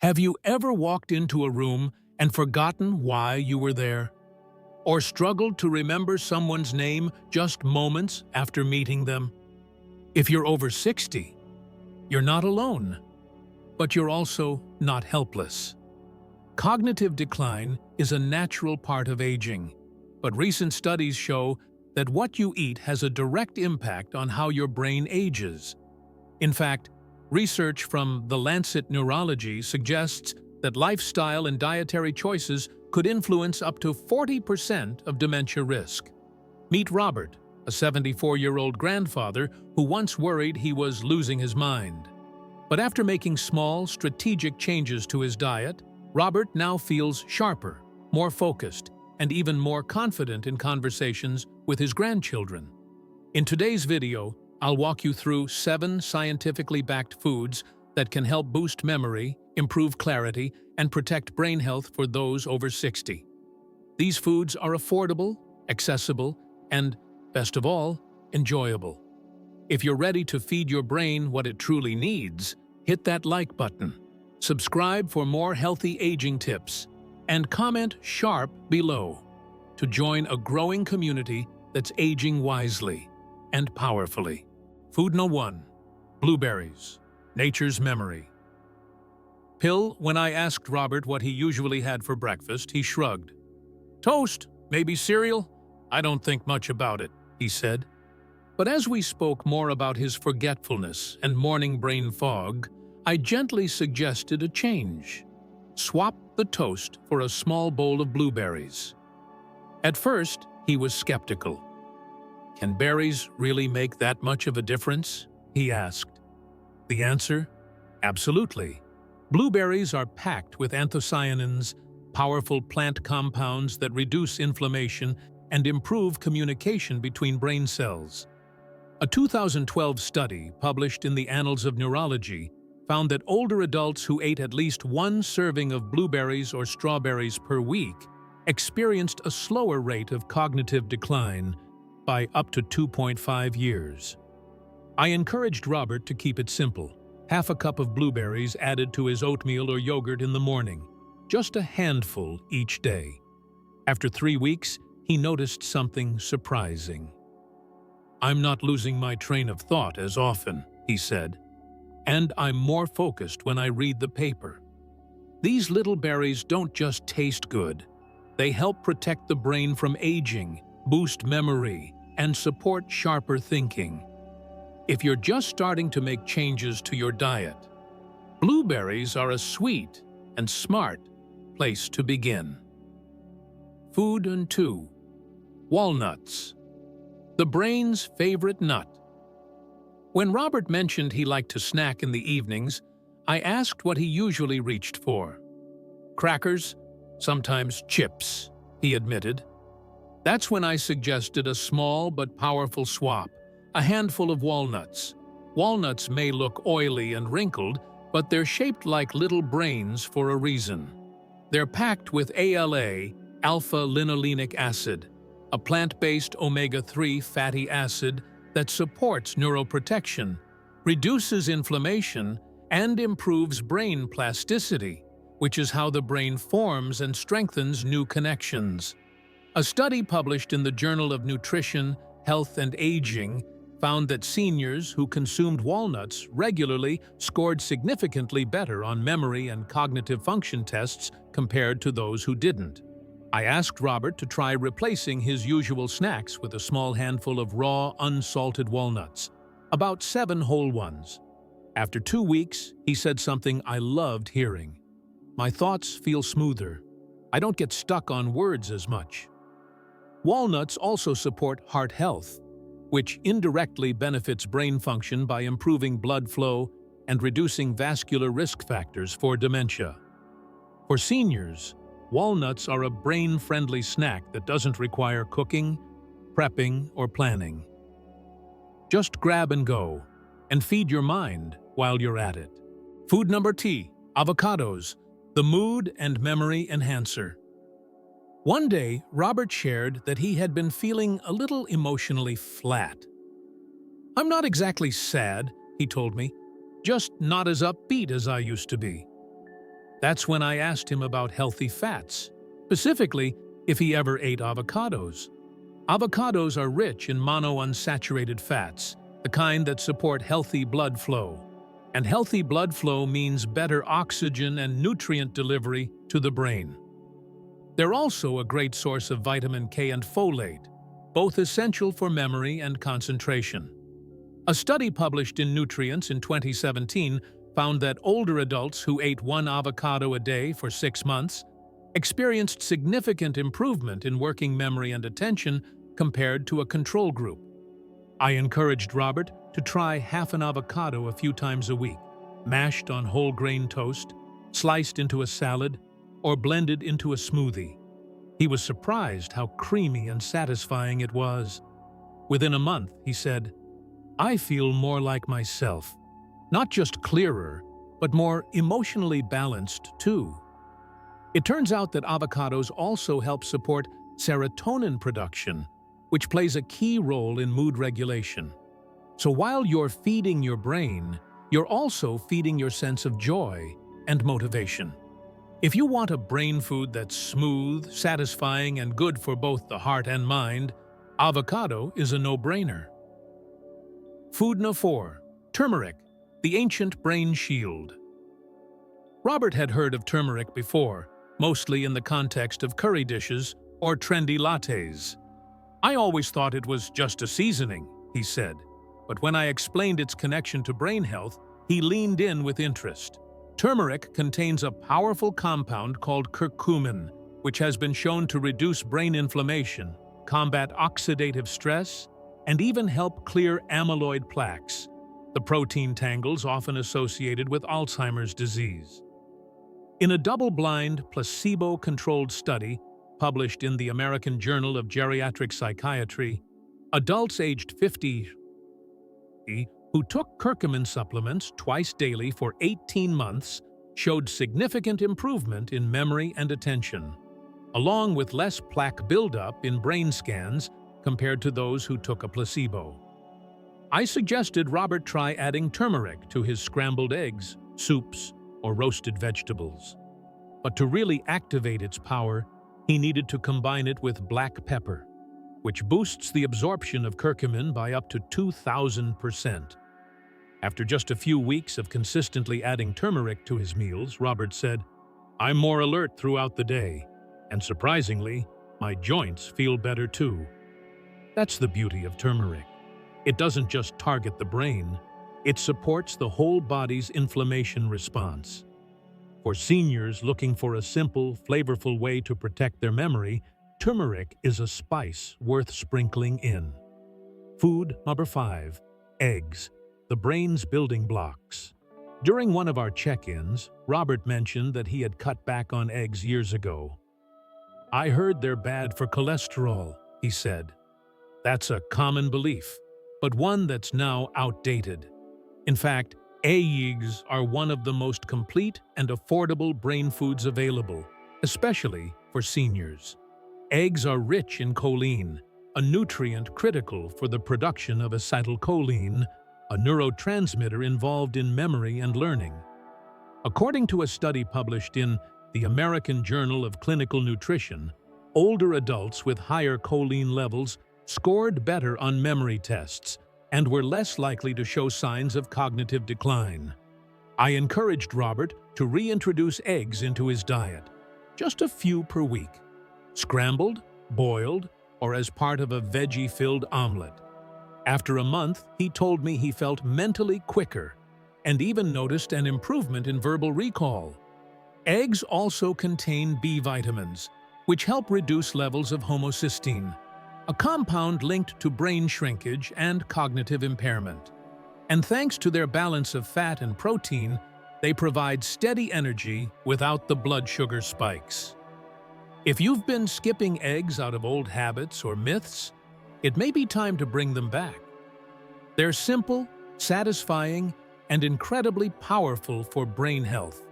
Have you ever walked into a room and forgotten why you were there? Or struggled to remember someone's name just moments after meeting them? If you're over 60, you're not alone, but you're also not helpless. Cognitive decline is a natural part of aging, but recent studies show that what you eat has a direct impact on how your brain ages. In fact, research from The Lancet Neurology suggests that lifestyle and dietary choices could influence up to 40% of dementia risk. Meet Robert, a 74-year-old grandfather who once worried he was losing his mind. But after making small, strategic changes to his diet, Robert now feels sharper, more focused, and even more confident in conversations with his grandchildren. In today's video, I'll walk you through 7 scientifically backed foods that can help boost memory, improve clarity, and protect brain health for those over 60. These foods are affordable, accessible, and, best of all, enjoyable. If you're ready to feed your brain what it truly needs, hit that like button, subscribe for more healthy aging tips, and comment sharp below to join a growing community that's aging wisely and powerfully. Food No. 1. Blueberries. Nature's memory. When I asked Robert what he usually had for breakfast, he shrugged. "Toast, maybe cereal? I don't think much about it," he said. But as we spoke more about his forgetfulness and morning brain fog, I gently suggested a change. Swap the toast for a small bowl of blueberries. At first, he was skeptical. "Can berries really make that much of a difference?" he asked. The answer? Absolutely. Blueberries are packed with anthocyanins, powerful plant compounds that reduce inflammation and improve communication between brain cells. A 2012 study published in the Annals of Neurology found that older adults who ate at least 1 serving of blueberries or strawberries per week experienced a slower rate of cognitive decline by up to 2.5 years. I encouraged Robert to keep it simple. Half a cup of blueberries added to his oatmeal or yogurt in the morning, just a handful each day. After 3 weeks, he noticed something surprising. "I'm not losing my train of thought as often," he said, "and I'm more focused when I read the paper." These little berries don't just taste good. They help protect the brain from aging, boost memory, and support sharper thinking. If you're just starting to make changes to your diet, blueberries are a sweet and smart place to begin. Food No. 2. Walnuts. The brain's favorite nut. When Robert mentioned he liked to snack in the evenings, I asked what he usually reached for. "Crackers, sometimes chips," he admitted. That's when I suggested a small but powerful swap, a handful of walnuts. Walnuts may look oily and wrinkled, but they're shaped like little brains for a reason. They're packed with ALA, alpha-linolenic acid, a plant-based omega-3 fatty acid that supports neuroprotection, reduces inflammation, and improves brain plasticity, which is how the brain forms and strengthens new connections. A study published in the Journal of Nutrition, Health and Aging found that seniors who consumed walnuts regularly scored significantly better on memory and cognitive function tests compared to those who didn't. I asked Robert to try replacing his usual snacks with a small handful of raw, unsalted walnuts, about 7 whole ones. After 2 weeks, he said something I loved hearing. "My thoughts feel smoother. I don't get stuck on words as much." Walnuts also support heart health, which indirectly benefits brain function by improving blood flow and reducing vascular risk factors for dementia. For seniors, walnuts are a brain-friendly snack that doesn't require cooking, prepping, or planning. Just grab and go, and feed your mind while you're at it. Food No. 2. Avocados, the mood and memory enhancer. One day, Robert shared that he had been feeling a little emotionally flat. "I'm not exactly sad," he told me, "just not as upbeat as I used to be." That's when I asked him about healthy fats, specifically if he ever ate avocados. Avocados are rich in monounsaturated fats, the kind that support healthy blood flow. And healthy blood flow means better oxygen and nutrient delivery to the brain. They're also a great source of vitamin K and folate, both essential for memory and concentration. A study published in Nutrients in 2017 found that older adults who ate 1 avocado a day for 6 months experienced significant improvement in working memory and attention compared to a control group. I encouraged Robert to try half an avocado a few times a week, mashed on whole grain toast, sliced into a salad, or blended into a smoothie. He was surprised how creamy and satisfying it was. Within a month, he said, "I feel more like myself. Not just clearer, but more emotionally balanced too." It turns out that avocados also help support serotonin production, which plays a key role in mood regulation. So while you're feeding your brain, you're also feeding your sense of joy and motivation. If you want a brain food that's smooth, satisfying, and good for both the heart and mind, avocado is a no-brainer. Food No. 4. Turmeric, the ancient brain shield. Robert had heard of turmeric before, mostly in the context of curry dishes or trendy lattes. "I always thought it was just a seasoning," he said, but when I explained its connection to brain health, he leaned in with interest. Turmeric contains a powerful compound called curcumin, which has been shown to reduce brain inflammation, combat oxidative stress, and even help clear amyloid plaques, the protein tangles often associated with Alzheimer's disease. In a double-blind, placebo-controlled study published in the American Journal of Geriatric Psychiatry, adults aged 50 who took curcumin supplements twice daily for 18 months showed significant improvement in memory and attention, along with less plaque buildup in brain scans compared to those who took a placebo. I suggested Robert try adding turmeric to his scrambled eggs, soups, or roasted vegetables. But to really activate its power, he needed to combine it with black pepper, which boosts the absorption of curcumin by up to 2,000%. After just a few weeks of consistently adding turmeric to his meals, Robert said, "I'm more alert throughout the day, and surprisingly, my joints feel better too." That's the beauty of turmeric. It doesn't just target the brain, it supports the whole body's inflammation response. For seniors looking for a simple, flavorful way to protect their memory, turmeric is a spice worth sprinkling in. Food number 5. Eggs, the brain's building blocks. During one of our check-ins, Robert mentioned that he had cut back on eggs years ago. "I heard they're bad for cholesterol," he said. That's a common belief, but one that's now outdated. In fact, eggs are one of the most complete and affordable brain foods available, especially for seniors. Eggs are rich in choline, a nutrient critical for the production of acetylcholine, a neurotransmitter involved in memory and learning. According to a study published in the American Journal of Clinical Nutrition, older adults with higher choline levels scored better on memory tests and were less likely to show signs of cognitive decline. I encouraged Robert to reintroduce eggs into his diet, just a few per week, scrambled, boiled, or as part of a veggie-filled omelet. After a month, he told me he felt mentally quicker and even noticed an improvement in verbal recall. Eggs also contain B vitamins, which help reduce levels of homocysteine, a compound linked to brain shrinkage and cognitive impairment. And thanks to their balance of fat and protein, they provide steady energy without the blood sugar spikes. If you've been skipping eggs out of old habits or myths, it may be time to bring them back. They're simple, satisfying, and incredibly powerful for brain health.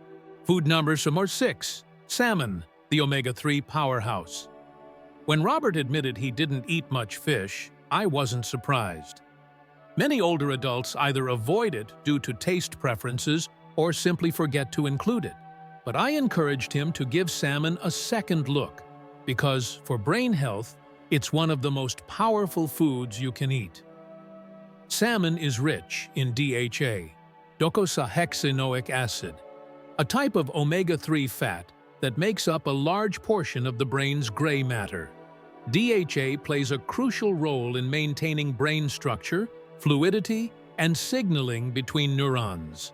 Food number 6. Salmon, the omega-3 powerhouse. When Robert admitted he didn't eat much fish, I wasn't surprised. Many older adults either avoid it due to taste preferences or simply forget to include it. but I encouraged him to give salmon a second look because, for brain health, it's one of the most powerful foods you can eat. Salmon is rich in DHA, docosahexaenoic acid, a type of omega-3 fat that makes up a large portion of the brain's gray matter. DHA plays a crucial role in maintaining brain structure, fluidity, and signaling between neurons.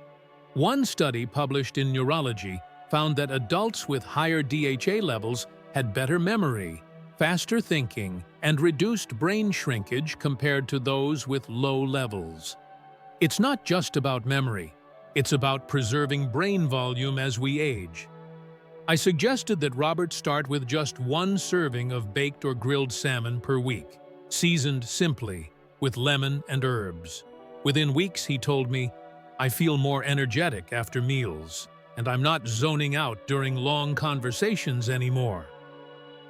One study published in Neurology found that adults with higher DHA levels had better memory, faster thinking, and reduced brain shrinkage compared to those with low levels. It's not just about memory, it's about preserving brain volume as we age. I suggested that Robert start with just one serving of baked or grilled salmon per week, seasoned simply with lemon and herbs. Within weeks, he told me, "I feel more energetic after meals, and I'm not zoning out during long conversations anymore."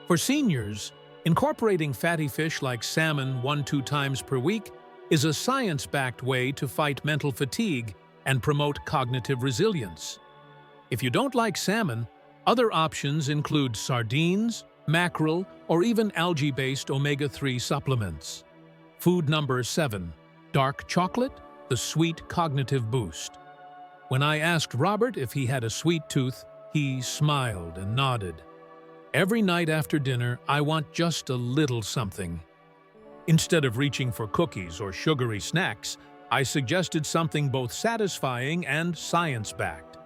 For seniors, incorporating fatty fish like salmon 1-2 times per week is a science-backed way to fight mental fatigue and promote cognitive resilience. If you don't like salmon, other options include sardines, mackerel, or even algae-based omega-3 supplements. Food number 7. Dark chocolate, the sweet cognitive boost. When I asked Robert if he had a sweet tooth, he smiled and nodded. "Every night after dinner, I want just a little something." Instead of reaching for cookies or sugary snacks, I suggested something both satisfying and science-backed: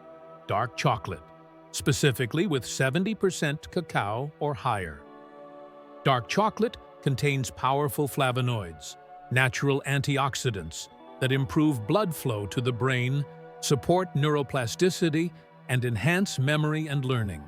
dark chocolate, specifically with 70% cacao or higher. Dark chocolate contains powerful flavonoids, natural antioxidants that improve blood flow to the brain, support neuroplasticity, and enhance memory and learning.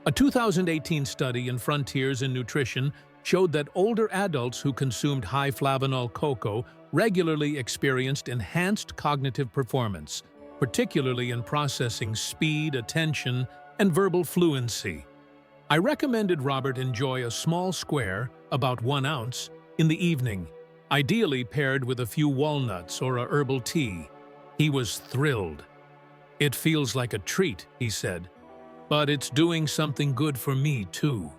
A 2018 study in Frontiers in Nutrition showed that older adults who consumed high flavanol cocoa regularly experienced enhanced cognitive performance, particularly in processing speed, attention, and verbal fluency. I recommended Robert enjoy a small square, about 1 ounce, in the evening, ideally paired with a few walnuts or a herbal tea. He was thrilled. "It feels like a treat," he said, "but it's doing something good for me too."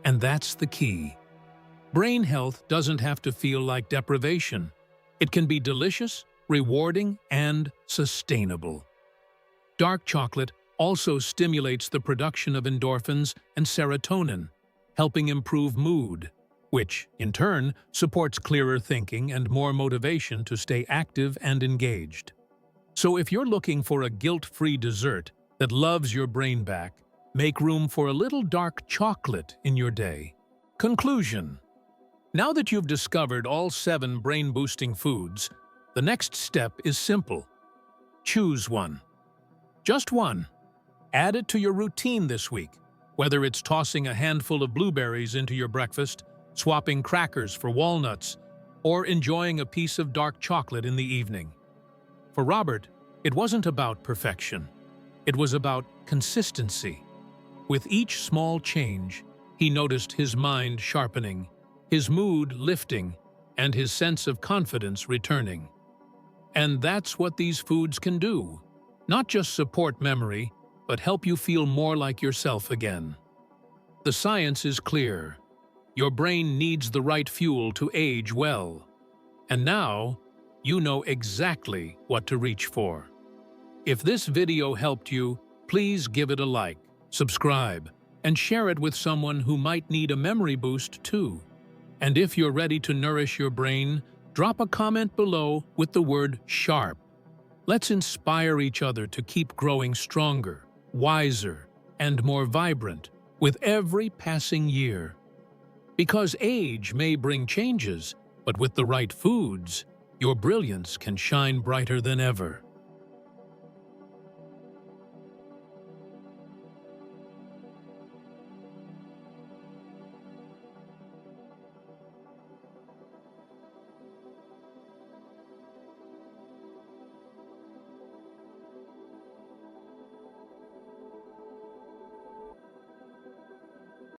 And that's the key. Brain health doesn't have to feel like deprivation. It can be delicious, rewarding, and sustainable. Dark chocolate also stimulates the production of endorphins and serotonin, helping improve mood, which, in turn, supports clearer thinking and more motivation to stay active and engaged. So if you're looking for a guilt-free dessert that loves your brain back, make room for a little dark chocolate in your day. Conclusion: now that you've discovered all 7 brain-boosting foods, the next step is simple. Choose one. Just one. Add it to your routine this week, whether it's tossing a handful of blueberries into your breakfast, swapping crackers for walnuts, or enjoying a piece of dark chocolate in the evening. For Robert, it wasn't about perfection. It was about consistency. With each small change, he noticed his mind sharpening, his mood lifting, and his sense of confidence returning. And that's what these foods can do. Not just support memory, but help you feel more like yourself again. The science is clear. Your brain needs the right fuel to age well. And now, you know exactly what to reach for. If this video helped you, please give it a like, subscribe, and share it with someone who might need a memory boost too. And if you're ready to nourish your brain, drop a comment below with the word SHARP. Let's inspire each other to keep growing stronger, wiser, and more vibrant with every passing year. Because age may bring changes, but with the right foods, your brilliance can shine brighter than ever.